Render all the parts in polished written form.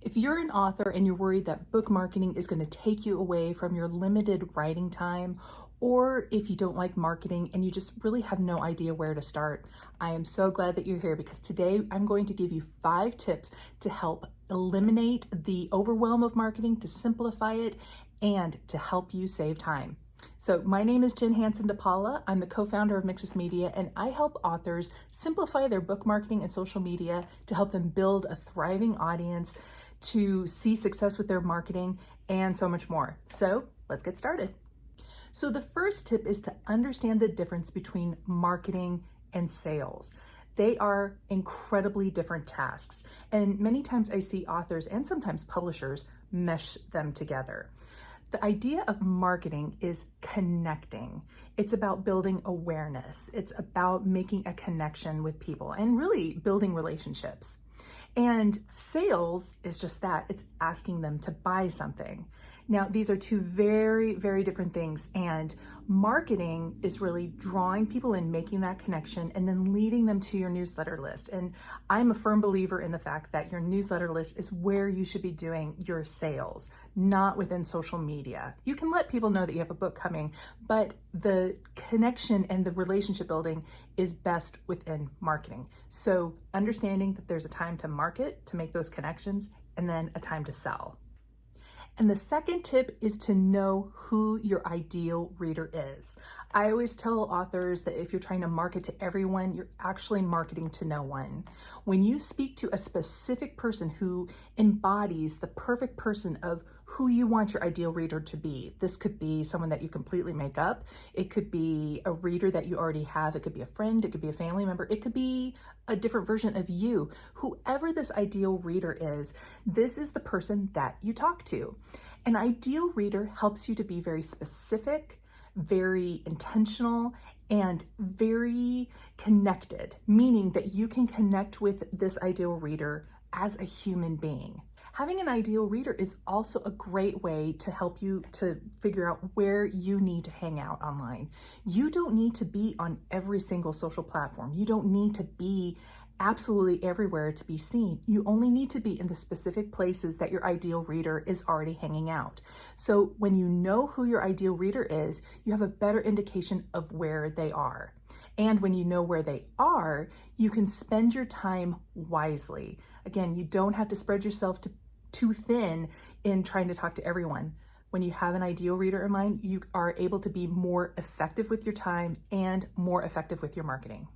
If you're an author and you're worried that book marketing is going to take you away from your limited writing time, or if you don't like marketing and you just really have no idea where to start, I am so glad that you're here because today I'm going to give you 5 tips to help eliminate the overwhelm of marketing, to simplify it, and to help you save time. So my name is Jenn Hanson-dePaula. I'm the co-founder of Mixus Media, and I help authors simplify their book marketing and social media to help them build a thriving audience, to see success with their marketing, and so much more. So let's get started. So the first tip is to understand the difference between marketing and sales. They are incredibly different tasks, and many times I see authors and sometimes publishers mesh them together. The idea of marketing is connecting. It's about building awareness. It's about making a connection with people and really building relationships. And sales is just that. It's asking them to buy something. Now, these are two very, very different things. And marketing is really drawing people in, making that connection, and then leading them to your newsletter list. And I'm a firm believer in the fact that your newsletter list is where you should be doing your sales, not within social media. You can let people know that you have a book coming, but the connection and the relationship building is best within marketing. So understanding that there's a time to market, to make those connections, and then a time to sell. And the second tip is to know who your ideal reader is. I always tell authors that if you're trying to market to everyone, you're actually marketing to no one. When you speak to a specific person who embodies the perfect person of who you want your ideal reader to be, this could be someone that you completely make up. It could be a reader that you already have. It could be a friend. It could be a family member. It could be a different version of you. Whoever this ideal reader is, this is the person that you talk to. An ideal reader helps you to be very specific, very intentional, and very connected, meaning that you can connect with this ideal reader as a human being. Having an ideal reader is also a great way to help you to figure out where you need to hang out online. You don't need to be on every single social platform. You don't need to be absolutely everywhere to be seen. You only need to be in the specific places that your ideal reader is already hanging out. So when you know who your ideal reader is, you have a better indication of where they are. And when you know where they are, you can spend your time wisely. Again, you don't have to spread yourself too thin in trying to talk to everyone. When you have an ideal reader in mind, you are able to be more effective with your time and more effective with your marketing.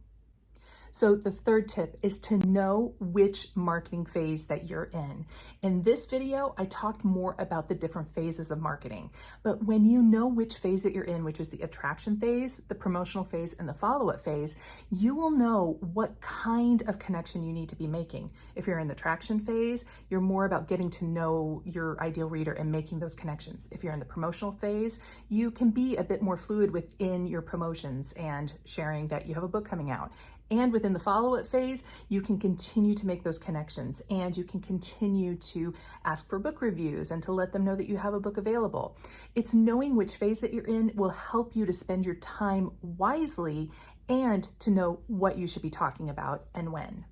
So the third tip is to know which marketing phase that you're in. In this video, I talked more about the different phases of marketing, but when you know which phase that you're in, which is the attraction phase, the promotional phase, and the follow-up phase, you will know what kind of connection you need to be making. If you're in the attraction phase, you're more about getting to know your ideal reader and making those connections. If you're in the promotional phase, you can be a bit more fluid within your promotions and sharing that you have a book coming out. And within the follow-up phase, you can continue to make those connections and you can continue to ask for book reviews and to let them know that you have a book available. It's knowing which phase that you're in will help you to spend your time wisely and to know what you should be talking about and when.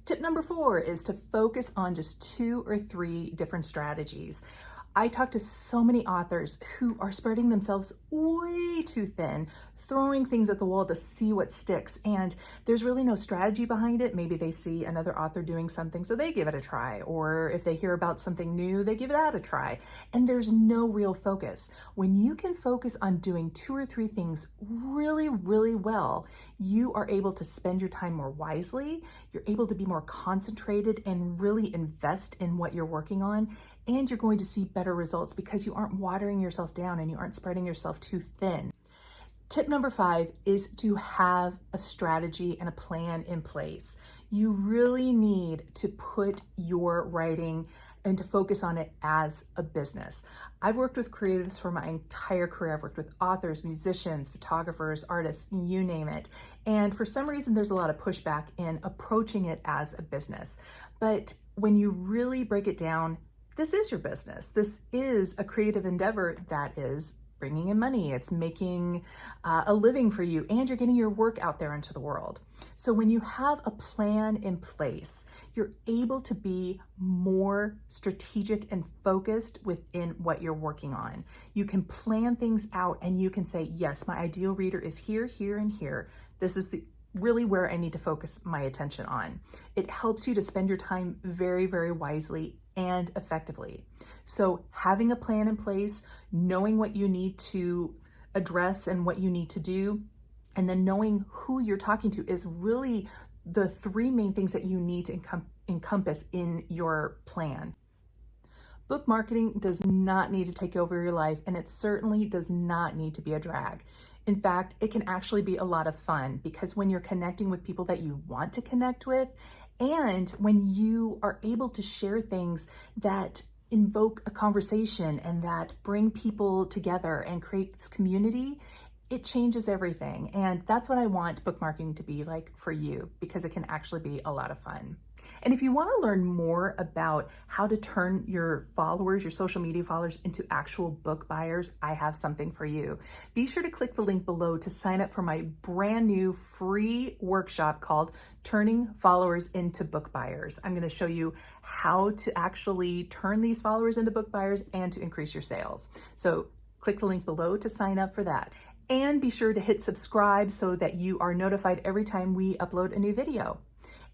Tip number 4 is to focus on just 2 or 3 different strategies. I talk to so many authors who are spreading themselves way too thin, throwing things at the wall to see what sticks, and there's really no strategy behind it. Maybe they see another author doing something, so they give it a try, or if they hear about something new, they give that a try, and there's no real focus. When you can focus on doing 2 or 3 things really, really well, you are able to spend your time more wisely, you're able to be more concentrated and really invest in what you're working on, and you're going to see better results because you aren't watering yourself down and you aren't spreading yourself too thin. Tip number 5 is to have a strategy and a plan in place. You really need to put your writing and to focus on it as a business. I've worked with creatives for my entire career. I've worked with authors, musicians, photographers, artists, you name it. And for some reason, there's a lot of pushback in approaching it as a business. But when you really break it down, this is your business. This is a creative endeavor that is bringing in money, it's making a living for you, and you're getting your work out there into the world. So when you have a plan in place, you're able to be more strategic and focused within what you're working on. You can plan things out and you can say, yes, my ideal reader is here, here, and here. This is really where I need to focus my attention on. It helps you to spend your time very, very wisely and effectively. So having a plan in place, knowing what you need to address and what you need to do, and then knowing who you're talking to is really the three main things that you need to encompass in your plan. Book marketing does not need to take over your life, and it certainly does not need to be a drag. In fact, it can actually be a lot of fun because when you're connecting with people that you want to connect with, and when you are able to share things that invoke a conversation and that bring people together and creates community, it changes everything. And that's what I want book marketing to be like for you, because it can actually be a lot of fun. And if you want to learn more about how to turn your followers, your social media followers, into actual book buyers, I have something for you. Be sure to click the link below to sign up for my brand new free workshop called Turning Followers into Book Buyers. I'm going to show you how to actually turn these followers into book buyers and to increase your sales. So click the link below to sign up for that. And be sure to hit subscribe so that you are notified every time we upload a new video.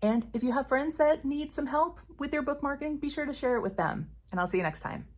And if you have friends that need some help with their book marketing, be sure to share it with them. And I'll see you next time.